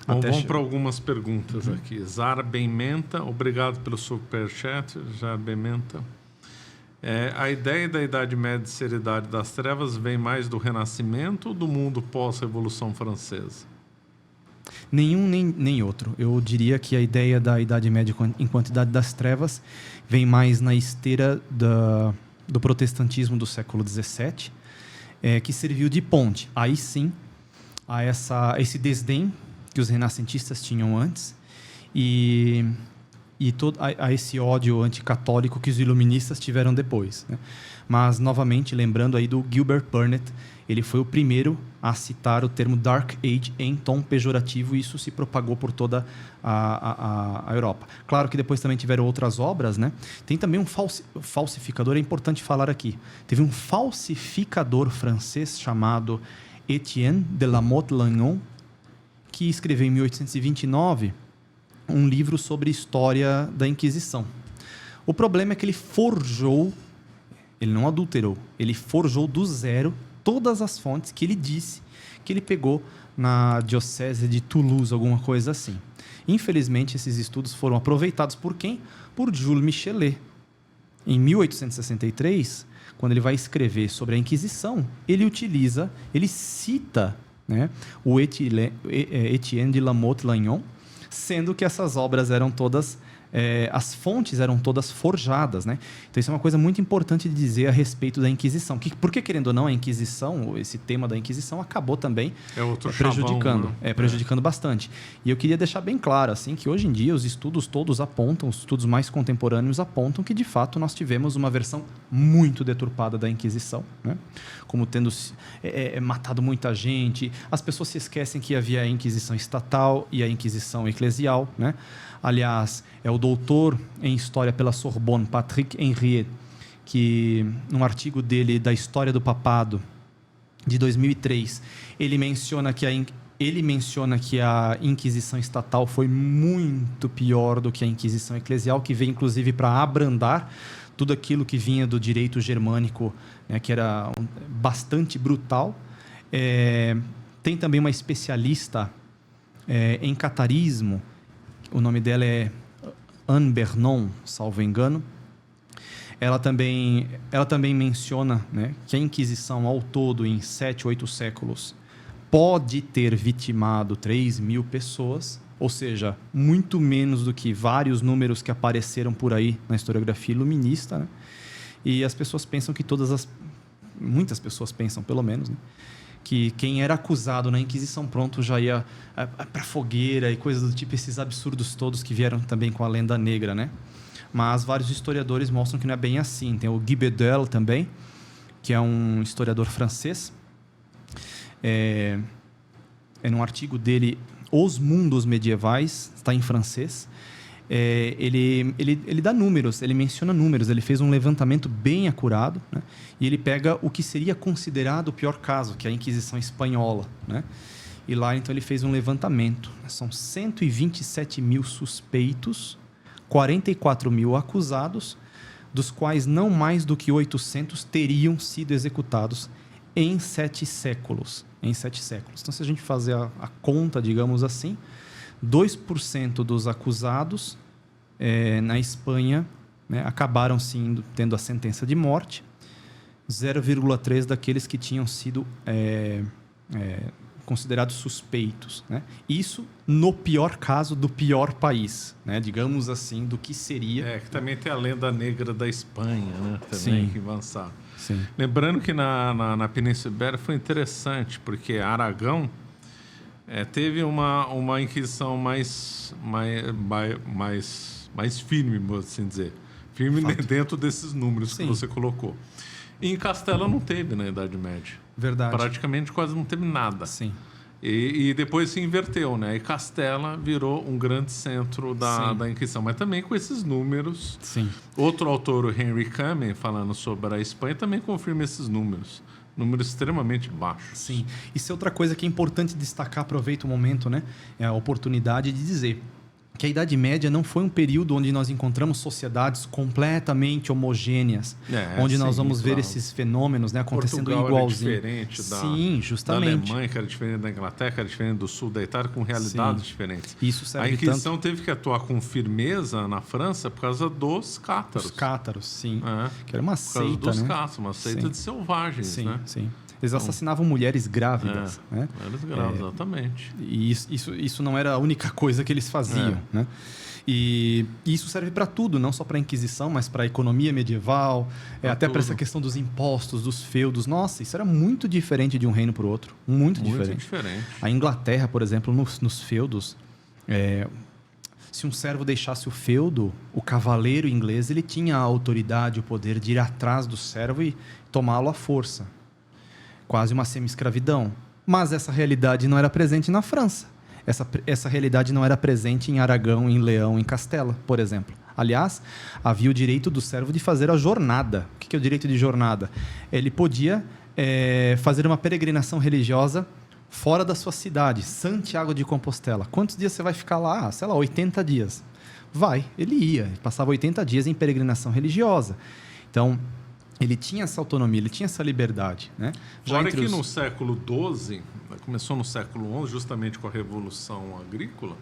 Bom, vamos para algumas perguntas aqui. Zara Bementa, obrigado pelo superchat. Zara Bementa. A ideia da Idade Média e seriedade das trevas vem mais do Renascimento ou do mundo pós-Revolução Francesa? Nenhum nem outro. Eu diria que a ideia da Idade Média enquanto Idade das Trevas vem mais na esteira do protestantismo do século XVII, que serviu de ponte, aí sim, a esse desdém que os renascentistas tinham antes e a esse ódio anticatólico que os iluministas tiveram depois, né? Mas, novamente, lembrando aí do Gilbert Burnet, ele foi o primeiro a citar o termo Dark Age em tom pejorativo e isso se propagou por toda a Europa. Claro que depois também tiveram outras obras, né? Tem também um falsificador, é importante falar aqui. Teve um falsificador francês chamado Etienne de la Motte-Langnon, que escreveu em 1829 um livro sobre história da Inquisição. O problema é que ele não adulterou, ele forjou do zero todas as fontes que ele disse que ele pegou na diocese de Toulouse, alguma coisa assim. Infelizmente, esses estudos foram aproveitados por quem? Por Jules Michelet. Em 1863, quando ele vai escrever sobre a Inquisição, ele cita, né, o Etienne de la Motte-Langnon, sendo que essas obras eram todas... as fontes eram todas forjadas, né? Então isso é uma coisa muito importante de dizer a respeito da Inquisição. Porque, querendo ou não, a Inquisição, esse tema da Inquisição, acabou também prejudicando, chavão, né? Prejudicando bastante. E eu queria deixar bem claro assim, que hoje em dia os estudos todos apontam, os estudos mais contemporâneos apontam que, de fato, nós tivemos uma versão muito deturpada da Inquisição, né? Como tendo matado muita gente. As pessoas se esquecem que havia a Inquisição estatal e a Inquisição eclesial, né? Aliás, é o doutor em História pela Sorbonne, Patrick Henriet, que, num artigo dele da História do Papado, de 2003, ele menciona que a Inquisição estatal foi muito pior do que a Inquisição eclesial, que veio, inclusive, para abrandar tudo aquilo que vinha do direito germânico, né, que era bastante brutal. Tem também uma especialista em catarismo, o nome dela é Anne Bernon, salvo engano. Ela também menciona, né, que a Inquisição, ao todo, em 7, 8 séculos, pode ter vitimado 3.000 pessoas, ou seja, muito menos do que vários números que apareceram por aí na historiografia iluminista, né? E as pessoas pensam que muitas pessoas pensam, pelo menos, né, que quem era acusado na Inquisição, pronto, já ia para fogueira e coisas do tipo, esses absurdos todos que vieram também com a lenda negra, né? Mas vários historiadores mostram que não é bem assim. Tem o Guy Bedel também, que é um historiador francês. Num artigo dele, Os Mundos Medievais, está em francês. Ele dá números, ele menciona números, ele fez um levantamento bem acurado, né? E ele pega o que seria considerado o pior caso, que é a Inquisição Espanhola, né? E lá, então, ele fez um levantamento. São 127.000 suspeitos, 44.000 acusados, dos quais não mais do que 800 teriam sido executados em 7 séculos. Então, se a gente fazer a conta, digamos assim, 2% dos acusados na Espanha, né, acabaram sim tendo a sentença de morte, 0,3% daqueles que tinham sido considerados suspeitos, né? Isso no pior caso do pior país, né? Digamos assim, do que seria... que também tem a lenda negra da Espanha, né? Também, que avançar. Sim. Lembrando que na Península Ibérica foi interessante, porque Aragão teve uma inquisição mais firme, vou assim dizer. Firme dentro desses números que você colocou. E em Castela não teve na Idade Média. Verdade. Praticamente quase não teve nada. Sim. E depois se inverteu, né? E Castela virou um grande centro da Inquisição. Mas também com esses números. Sim. Outro autor, o Henry Kamen, falando sobre a Espanha, também confirma esses números. Números extremamente baixos. Sim. Isso é outra coisa que é importante destacar, aproveita o momento, né? É a oportunidade de dizer. que a Idade Média não foi um período onde nós encontramos sociedades completamente homogêneas, onde nós vamos ver esses fenômenos, né, acontecendo Portugal igualzinho. Era diferente Sim, justamente. da Alemanha, que era diferente da Inglaterra, que era diferente do sul da Itália, com realidades diferentes. Isso serve a Inquisição tanto... teve que atuar com firmeza na França por causa dos cátaros. Os cátaros, sim. Que era uma seita, por causa dos né? cátaros, uma seita de selvagens, sim, né? Sim. Eles assassinavam mulheres grávidas. Né? Mulheres grávidas, exatamente. E isso não era a única coisa que eles faziam. Né? E isso serve para tudo, não só para a Inquisição, mas para a economia medieval, até para essa questão dos impostos, dos feudos. Nossa, isso era muito diferente de um reino para o outro. Muito diferente. A Inglaterra, por exemplo, nos feudos, se um servo deixasse o feudo, o cavaleiro inglês ele tinha a autoridade, o poder de ir atrás do servo e tomá-lo à força. Quase uma semi-escravidão. Mas essa realidade não era presente na França. Essa realidade não era presente em Aragão, em Leão, em Castela, por exemplo. Aliás, havia o direito do servo de fazer a jornada. O que é o direito de jornada? Ele podia fazer uma peregrinação religiosa fora da sua cidade, Santiago de Compostela. Quantos dias você vai ficar lá? Sei lá, 80 dias. Ele ia. Ele passava 80 dias em peregrinação religiosa. Então... ele tinha essa autonomia, ele tinha essa liberdade. Né? Fora que no século XII, começou no século XI, justamente com a Revolução Agrícola,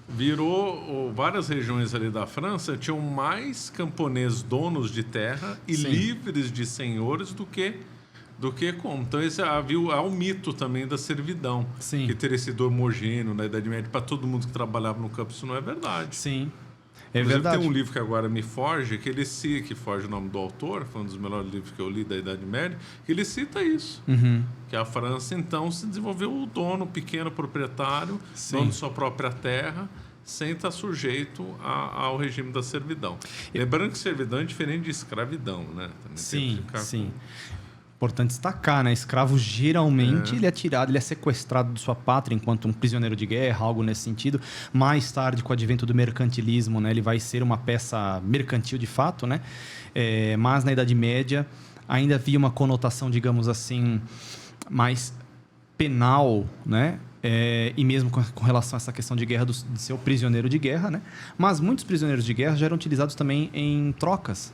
virou várias regiões ali da França, tinham mais camponeses donos de terra e livres de senhores do que como. Então, há o mito também da servidão, que teria sido homogêneo na Idade Média para todo mundo que trabalhava no campo. Isso não é verdade. Sim. Verdade. Tem um livro que agora me foge, que foge o nome do autor, foi um dos melhores livros que eu li da Idade Média, que ele cita isso. Que a França, então, se desenvolveu o dono, pequeno proprietário, dono de sua própria terra, sem estar sujeito ao regime da servidão. Lembrando que servidão é diferente de escravidão, né? Também sim. Importante destacar, né? Escravo geralmente ele é tirado, ele é sequestrado de sua pátria enquanto um prisioneiro de guerra, algo nesse sentido. Mais tarde, com o advento do mercantilismo, né? Ele vai ser uma peça mercantil de fato, né? Mas na Idade Média ainda havia uma conotação, digamos assim, mais penal, né? E mesmo com relação a essa questão de guerra, de ser o prisioneiro de guerra, né? Mas muitos prisioneiros de guerra já eram utilizados também em trocas.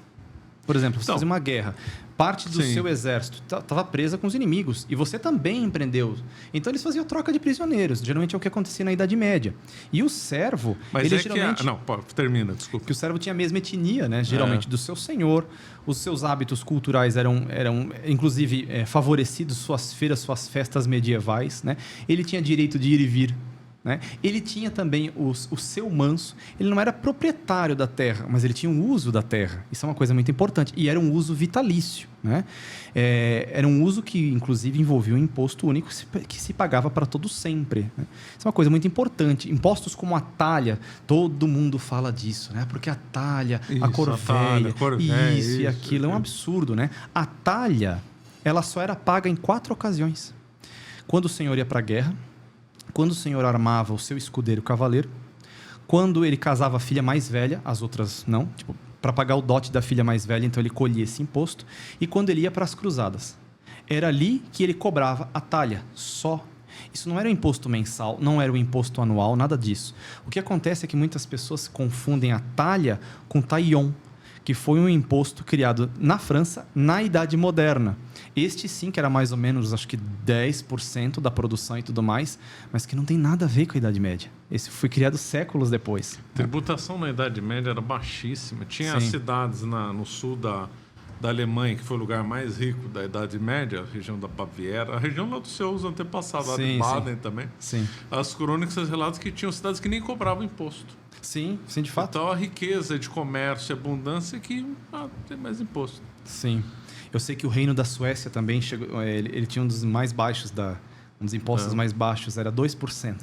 Por exemplo, você fazia uma guerra, parte do seu exército estava presa com os inimigos e você também empreendeu. Então eles faziam troca de prisioneiros. Geralmente é o que acontecia na Idade Média. E o servo, mas ele geralmente... Não, termina, desculpa. Que o servo tinha a mesma etnia, né? Geralmente do seu senhor. Os seus hábitos culturais eram inclusive, favorecidos, suas feiras, suas festas medievais, né? Ele tinha direito de ir e vir. Né? Ele tinha também o seu manso. Ele não era proprietário da terra, mas ele tinha um uso da terra. Isso é uma coisa muito importante. E era um uso vitalício. Né? Era um uso que, inclusive, envolvia um imposto único que se pagava para todo sempre. Né? Isso é uma coisa muito importante. Impostos como a talha, todo mundo fala disso. Né? Porque a talha, a corvéia, isso e aquilo, é um absurdo. Né? A talha, ela só era paga em 4 ocasiões. Quando o senhor ia para a guerra, quando o senhor armava o seu escudeiro cavaleiro, quando ele casava a filha mais velha, as outras não, tipo, para pagar o dote da filha mais velha, então ele colhia esse imposto, e quando ele ia para as cruzadas. Era ali que ele cobrava a talha, só. Isso não era um imposto mensal, não era um imposto anual, nada disso. O que acontece é que muitas pessoas confundem a talha com taillon, que foi um imposto criado na França na Idade Moderna. Este sim, que era mais ou menos, acho que 10% da produção e tudo mais, mas que não tem nada a ver com a Idade Média. Esse foi criado séculos depois. A tributação na Idade Média era baixíssima. Tinha as cidades no sul da Alemanha, que foi o lugar mais rico da Idade Média, a região da Baviera, a região lá dos seus antepassados, lá de Baden também. Sim. As crônicas relatam que tinham cidades que nem cobravam imposto. Sim, de fato. Então a riqueza de comércio e abundância que tem mais imposto. Sim. Eu sei que o reino da Suécia também chegou, ele tinha um dos mais baixos, um dos impostos mais baixos, era 2%.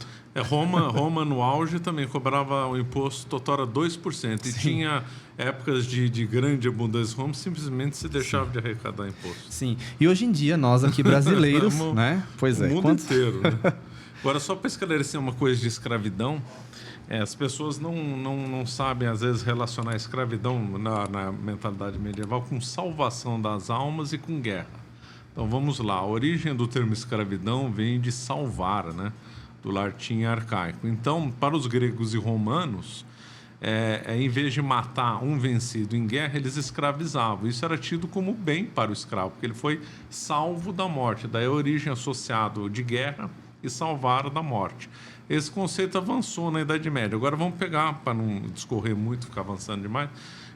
Roma no auge também cobrava o imposto total era 2%. E tinha épocas de grande abundância em Roma, simplesmente se deixava de arrecadar imposto. Sim. E hoje em dia, nós aqui brasileiros, né? Pois é. O mundo inteiro, né? Agora, só para esclarecer uma coisa de escravidão, as pessoas não sabem, às vezes, relacionar a escravidão na mentalidade medieval com salvação das almas e com guerra. Então, vamos lá. A origem do termo escravidão vem de salvar, né? do latim arcaico. Então, para os gregos e romanos, em vez de matar um vencido em guerra, eles escravizavam. Isso era tido como bem para o escravo, porque ele foi salvo da morte. Daí a origem associado de guerra e salvar da morte. Esse conceito avançou na Idade Média. Agora vamos pegar, para não discorrer muito, ficar avançando demais.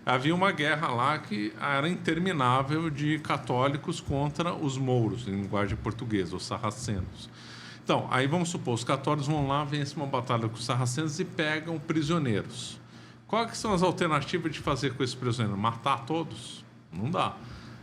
Havia uma guerra lá que era interminável de católicos contra os mouros, em linguagem portuguesa, os sarracenos. Então, aí vamos supor, os católicos vão lá, vencem uma batalha com os sarracenos e pegam prisioneiros. Quais são as alternativas de fazer com esses prisioneiros? Matar todos? Não dá.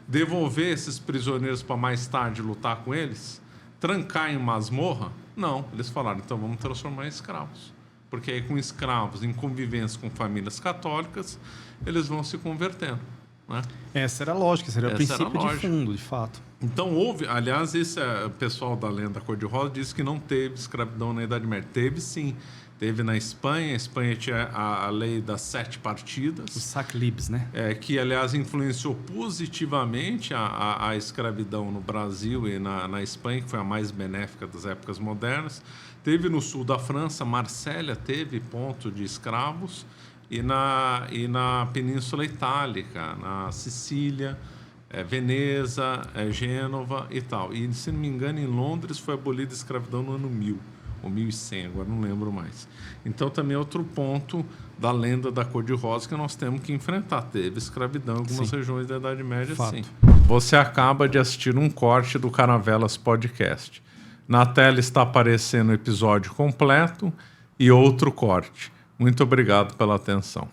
Devolver esses prisioneiros para mais tarde lutar com eles? Trancar em masmorra? Não. Eles falaram, então vamos transformar em escravos. Porque aí com escravos, em convivência com famílias católicas, eles vão se convertendo. Né? Essa era a lógica, esse era o princípio de fundo, de fato. Então houve, aliás, esse pessoal da lenda cor-de-rosa disse que não teve escravidão na Idade Média. Teve sim. Teve na Espanha. A Espanha tinha a lei das 7 partidas. Os sac-libs, né? Que, aliás, influenciou positivamente a escravidão no Brasil e na Espanha, que foi a mais benéfica das épocas modernas. Teve no sul da França, Marsella teve ponto de escravos. E na Península Itálica, na Sicília, Veneza, Gênova e tal. E, se não me engano, em Londres foi abolida a escravidão no ano 1000. Ou 1100, agora não lembro mais. Então, também é outro ponto da lenda da cor-de-rosa que nós temos que enfrentar. Teve escravidão em algumas regiões da Idade Média, sim. Você acaba de assistir um corte do Caravelas Podcast. Na tela está aparecendo o episódio completo e outro corte. Muito obrigado pela atenção.